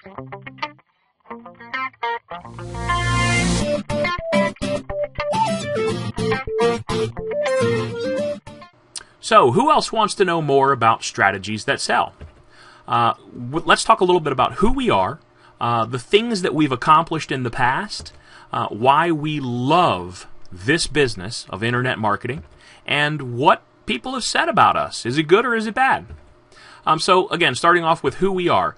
So, who else wants to know more about strategies that sell? Let's talk a little bit about who we are, the things that we've accomplished in the past, why we love this business of internet marketing, and what people have said about us. Is it good or is it bad? So, again, starting off with who we are.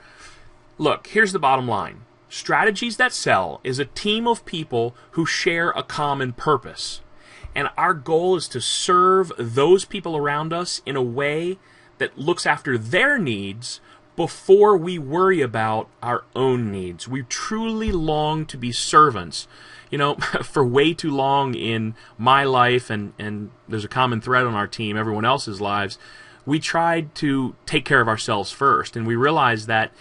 Look, here's the bottom line. Strategies That Sell is a team of people who share a common purpose. And our goal is to serve those people around us in a way that looks after their needs before we worry about our own needs. We truly long to be servants. You know, for way too long in my life, and there's a common thread on our team, everyone else's lives, we tried to take care of ourselves first. And we realized that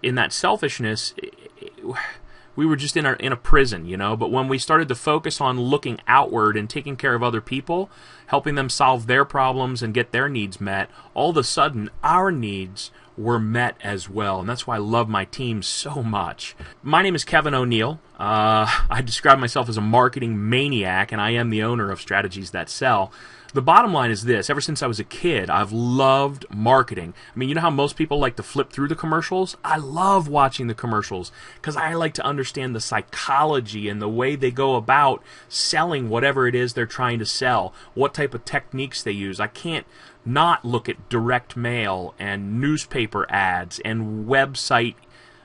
in that selfishness, we were just in a prison, you know. But when we started to focus on looking outward and taking care of other people, helping them solve their problems and get their needs met, all of a sudden our needs were met as well. And that's why I love my team so much. My name is Kevin O'Neill. I describe myself as a marketing maniac, and I am the owner of Strategies That Sell. The bottom line is this. Ever since I was a kid, I've loved marketing. I mean, you know how most people like to flip through the commercials? I love watching the commercials because I like to understand the psychology and the way they go about selling whatever it is they're trying to sell, what type of techniques they use. I can't not look at direct mail and newspaper ads and website,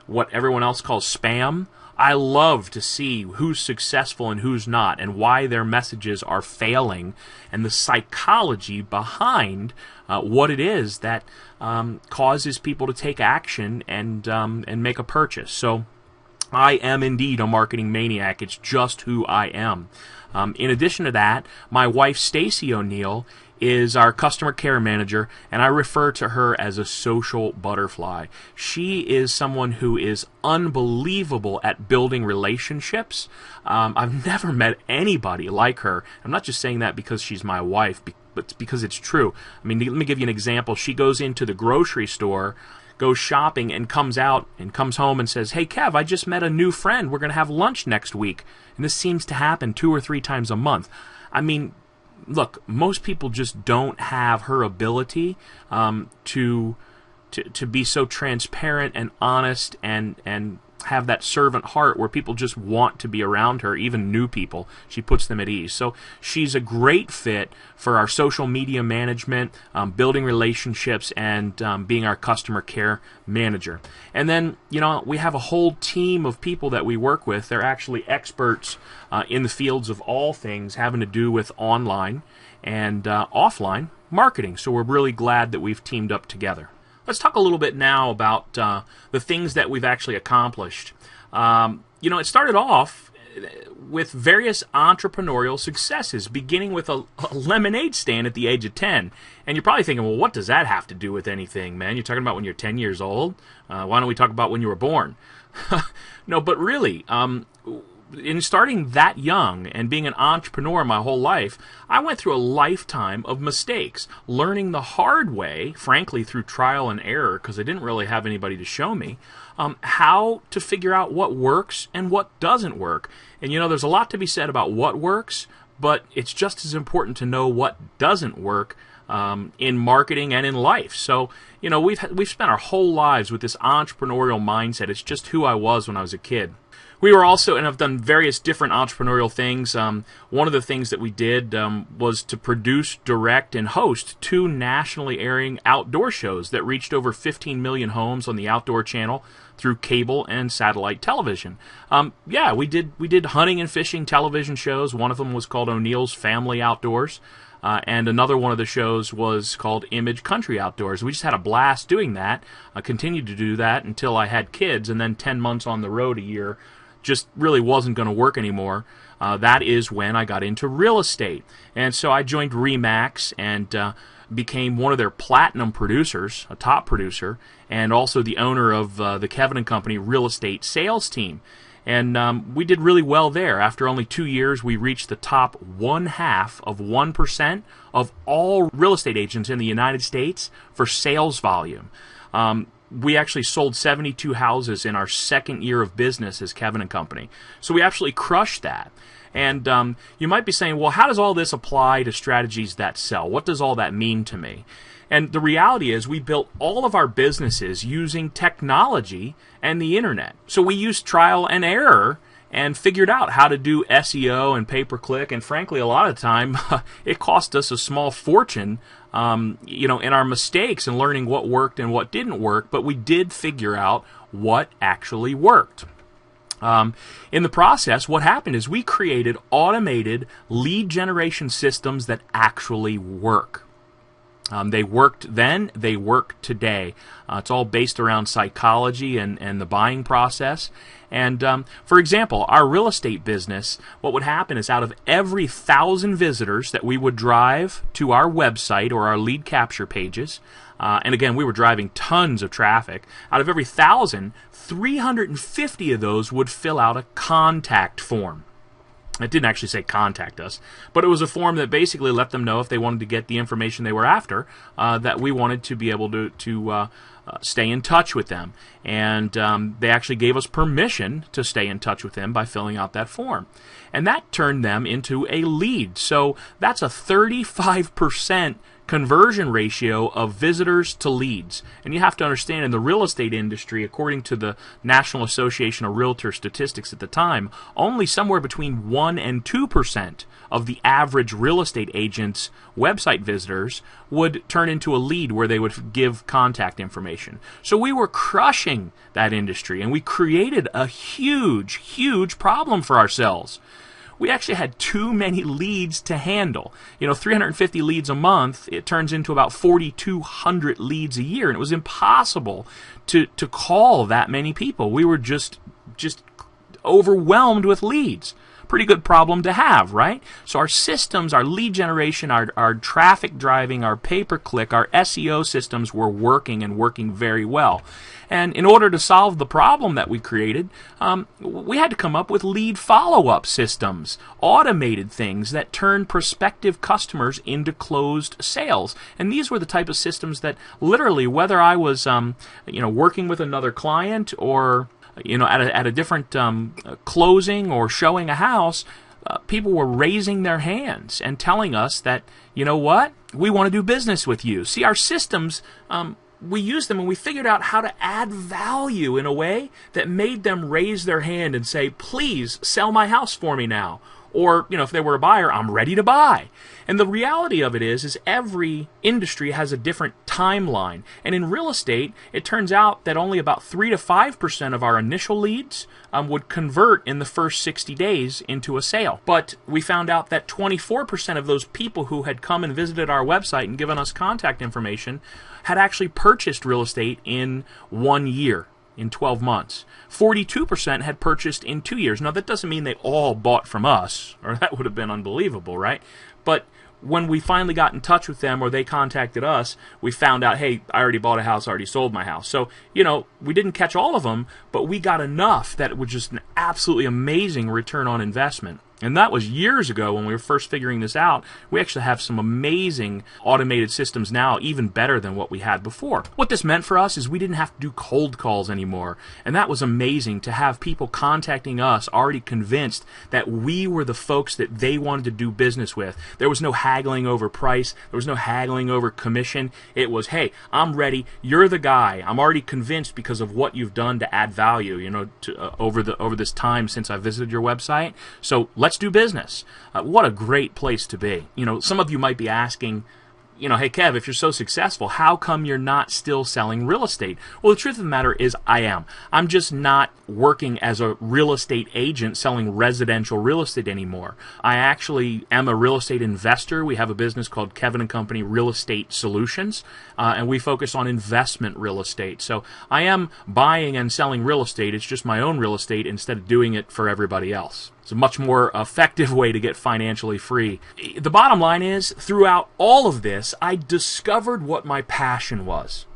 what everyone else calls spam. I love to see who's successful and who's not, and why their messages are failing, and the psychology behind what it is that causes people to take action and make a purchase. So I am indeed a marketing maniac. It's just who I am. In addition to that, my wife Stacy O'Neill is our customer care manager, and I refer to her as a social butterfly. She is someone who is unbelievable at building relationships. I've never met anybody like her. I'm not just saying that because she's my wife, but because it's true. I mean, let me give you an example. She goes into the grocery store, goes shopping, and comes out and comes home and says, "Hey, Kev, I just met a new friend. We're going to have lunch next week." And this seems to happen 2 or 3 times a month. I mean, look, most people just don't have her ability to be so transparent and honest and have that servant heart where people just want to be around her, even new people. She puts them at ease. So she's a great fit for our social media management, building relationships, and being our customer care manager. And then, you know, we have a whole team of people that we work with. They're actually experts in the fields of all things having to do with online and offline marketing. So we're really glad that we've teamed up together. Let's talk a little bit now about the things that we've actually accomplished. You know, it started off with various entrepreneurial successes, beginning with a lemonade stand at the age of 10. And you're probably thinking, well, what does that have to do with anything, man? You're talking about when you're 10 years old? Why don't we talk about when you were born? No, but really, in starting that young and being an entrepreneur my whole life, I went through a lifetime of mistakes, learning the hard way, frankly, through trial and error, because I didn't really have anybody to show me, how to figure out what works and what doesn't work. And, you know, there's a lot to be said about what works, but it's just as important to know what doesn't work in marketing and in life. So, you know, we've spent our whole lives with this entrepreneurial mindset. It's just who I was when I was a kid. We were also, and I've done various different entrepreneurial things. One of the things that we did was to produce, direct, and host 2 nationally airing outdoor shows that reached over 15 million homes on the Outdoor Channel through cable and satellite television. Yeah, we did hunting and fishing television shows. One of them was called O'Neill's Family Outdoors. And another one of the shows was called Image Country Outdoors. We just had a blast doing that. I continued to do that until I had kids, and then 10 months on the road a year just really wasn't going to work anymore. That is when I got into real estate. And so I joined RE/MAX and became one of their platinum producers, a top producer, and also the owner of the Kevin & Company real estate sales team. And we did really well there. After only 2 years, we reached the top 0.5% of all real estate agents in the United States for sales volume. we actually sold 72 houses in our second year of business as Kevin and Company. So we absolutely crushed that. And you might be saying, well, how does all this apply to strategies that sell? What does all that mean to me? And the reality is we built all of our businesses using technology and the internet. So we used trial and error and figured out how to do SEO and pay-per-click. And frankly, a lot of the time, it cost us a small fortune, in our mistakes and learning what worked and what didn't work. But we did figure out what actually worked. In the process, what happened is we created automated lead generation systems that actually work. They worked then, they work today. It's all based around psychology and the buying process. And for example, our real estate business, what would happen is out of every 1,000 visitors that we would drive to our website or our lead capture pages, and again, we were driving tons of traffic, out of every 1,000, 350 of those would fill out a contact form. It didn't actually say contact us, but it was a form that basically let them know if they wanted to get the information they were after, that we wanted to be able to stay in touch with them. And they actually gave us permission to stay in touch with them by filling out that form. And that turned them into a lead. So that's a 35% conversion ratio of visitors to leads. And you have to understand, in the real estate industry, according to the National Association of Realtor Statistics at the time, only somewhere between 1 and 2% of the average real estate agent's website visitors would turn into a lead where they would give contact information. So we were crushing that industry, and we created a huge, huge problem for ourselves. We actually had too many leads to handle. 350 leads a month, it turns into about 4,200 leads a year, and it was impossible to call that many people. We were just overwhelmed with leads. Pretty good problem to have, right? So our systems, our lead generation, our traffic driving, our pay-per-click, our SEO systems were working and working very well. And in order to solve the problem that we created, we had to come up with lead follow-up systems, automated things that turn prospective customers into closed sales. And these were the type of systems that literally, whether I was working with another client or at a different closing or showing a house, people were raising their hands and telling us that, you know what, we want to do business with you. See, our systems, we used them and we figured out how to add value in a way that made them raise their hand and say, please sell my house for me now. Or, if they were a buyer, I'm ready to buy. And the reality of it is every industry has a different timeline. And in real estate, it turns out that only about 3 to 5% of our initial leads would convert in the first 60 days into a sale. But we found out that 24% of those people who had come and visited our website and given us contact information had actually purchased real estate in 1 year. In 12 months. 42% had purchased in 2 years. Now, that doesn't mean they all bought from us, or that would have been unbelievable, right? But when we finally got in touch with them or they contacted us, we found out, hey, I already bought a house, I already sold my house. So, we didn't catch all of them, but we got enough that it was just an absolutely amazing return on investment. And that was years ago when we were first figuring this out. We actually have some amazing automated systems now, even better than what we had before. What this meant for us is we didn't have to do cold calls anymore. And that was amazing to have people contacting us already convinced that we were the folks that they wanted to do business with. There was no haggling over price. There was no haggling over commission. It was, hey, I'm ready. You're the guy. I'm already convinced because of what you've done to add value, over this time since I visited your website. So let's do business. What a great place to be. Some of you might be asking, hey, Kev, if you're so successful, how come you're not still selling real estate? Well, the truth of the matter is I am. I'm just not working as a real estate agent selling residential real estate anymore. I actually am a real estate investor. We have a business called Kevin and Company Real Estate Solutions, and we focus on investment real estate. So I am buying and selling real estate. It's just my own real estate instead of doing it for everybody else. It's a much more effective way to get financially free. The bottom line is, throughout all of this, I discovered what my passion was.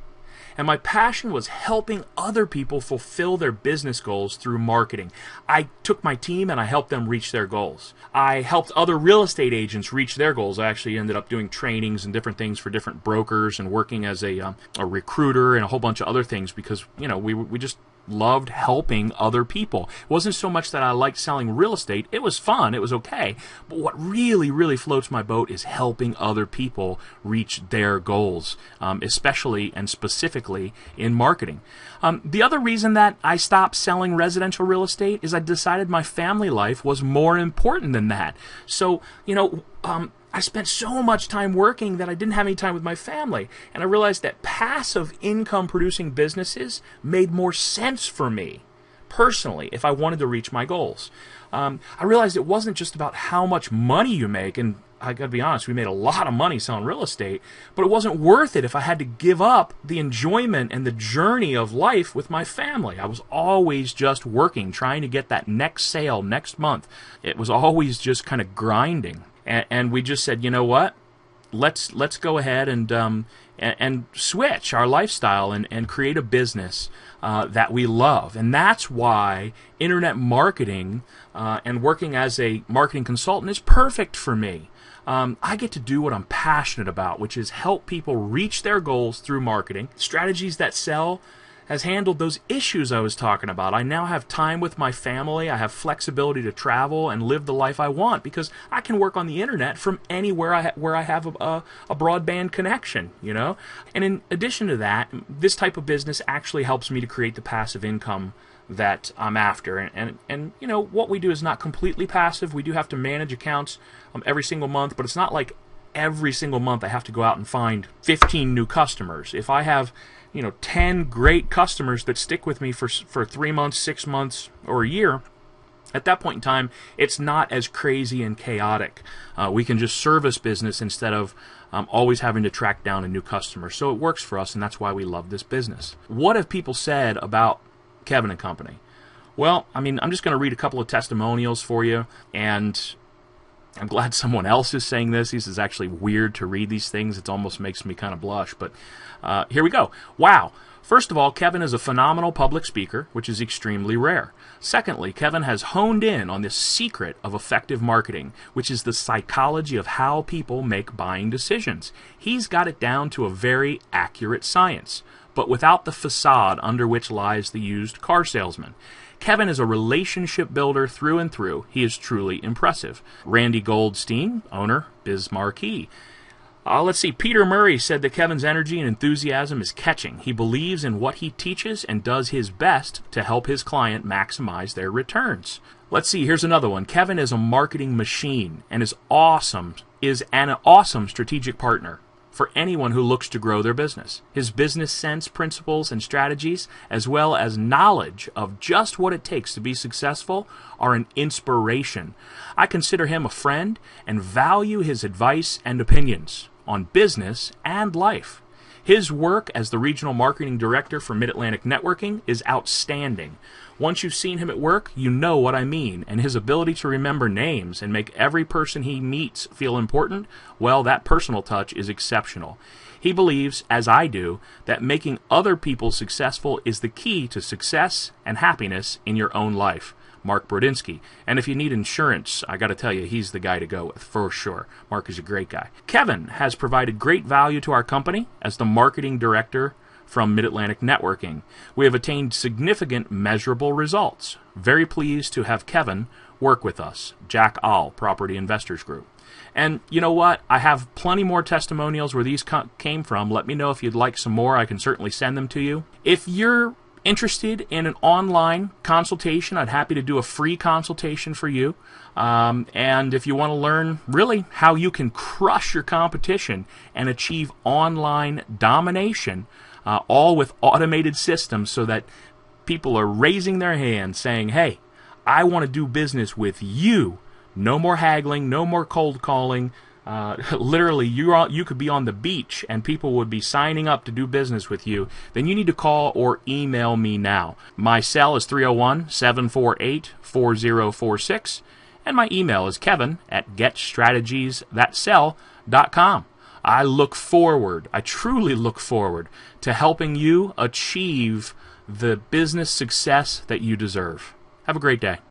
And my passion was helping other people fulfill their business goals through marketing. I took my team and I helped them reach their goals. I helped other real estate agents reach their goals. I actually ended up doing trainings and different things for different brokers and working as a recruiter and a whole bunch of other things because, we just loved helping other people. It wasn't so much that I liked selling real estate. It was fun. It was okay. But what really, really floats my boat is helping other people reach their goals, especially and specifically in marketing. The other reason that I stopped selling residential real estate is I decided my family life was more important than that. So, I spent so much time working that I didn't have any time with my family. And I realized that passive income producing businesses made more sense for me personally if I wanted to reach my goals. I realized it wasn't just about how much money you make, and I gotta be honest, we made a lot of money selling real estate, but it wasn't worth it if I had to give up the enjoyment and the journey of life with my family. I was always just working, trying to get that next sale next month. It was always just kind of grinding. And we just said, you know what? Let's go ahead and switch our lifestyle and create a business that we love. And that's why internet marketing and working as a marketing consultant is perfect for me. I get to do what I'm passionate about, which is help people reach their goals through marketing. Strategies That Sell has handled those issues I was talking about. I now have time with my family. I have flexibility to travel and live the life I want because I can work on the internet from anywhere where I have a broadband connection, And in addition to that, this type of business actually helps me to create the passive income that I'm after. And what we do is not completely passive. We do have to manage accounts every single month, but it's not like every single month I have to go out and find 15 new customers. If I have 10 great customers that stick with me for 3 months, 6 months, or a year, at that point in time, it's not as crazy and chaotic. We can just service business instead of always having to track down a new customer. So it works for us, and that's why we love this business. What have people said about Kevin and Company? Well, I'm just going to read a couple of testimonials for you, and I'm glad someone else is saying this. This is actually weird to read these things. It almost makes me kind of blush, but here we go. Wow. First of all, Kevin is a phenomenal public speaker, which is extremely rare. Secondly, Kevin has honed in on the secret of effective marketing, which is the psychology of how people make buying decisions. He's got it down to a very accurate science, but without the facade under which lies the used car salesman. Kevin is a relationship builder through and through. He is truly impressive. Randy Goldstein, owner, Biz Marquee. Let's see. Peter Murray said that Kevin's energy and enthusiasm is catching. He believes in what he teaches and does his best to help his client maximize their returns. Let's see. Here's another one. Kevin is a marketing machine and is an awesome strategic partner for anyone who looks to grow their business. His business sense, principles, and strategies, as well as knowledge of just what it takes to be successful, are an inspiration. I consider him a friend and value his advice and opinions on business and life. His work as the regional marketing director for Mid-Atlantic Networking is outstanding. Once you've seen him at work, you know what I mean, and his ability to remember names and make every person he meets feel important, well, that personal touch is exceptional. He believes, as I do, that making other people successful is the key to success and happiness in your own life. Mark Brodinsky. And if you need insurance, I got to tell you, he's the guy to go with, for sure. Mark is a great guy. Kevin has provided great value to our company as the marketing director from Mid-Atlantic Networking. We have attained significant measurable results. Very pleased to have Kevin work with us. Jack Ahl, Property Investors Group. And you know what? I have plenty more testimonials where these came from. Let me know if you'd like some more. I can certainly send them to you. If you're interested in an online consultation, I'd happy to do a free consultation for you. And if you want to learn really how you can crush your competition and achieve online domination, all with automated systems so that people are raising their hands saying, hey, I want to do business with you. No more haggling, no more cold calling. Literally, you could be on the beach and people would be signing up to do business with you. Then you need to call or email me now. My cell is 301-748-4046, and my email is kevin@getstrategiesthatsell.com. I truly look forward to helping you achieve the business success that you deserve. Have a great day.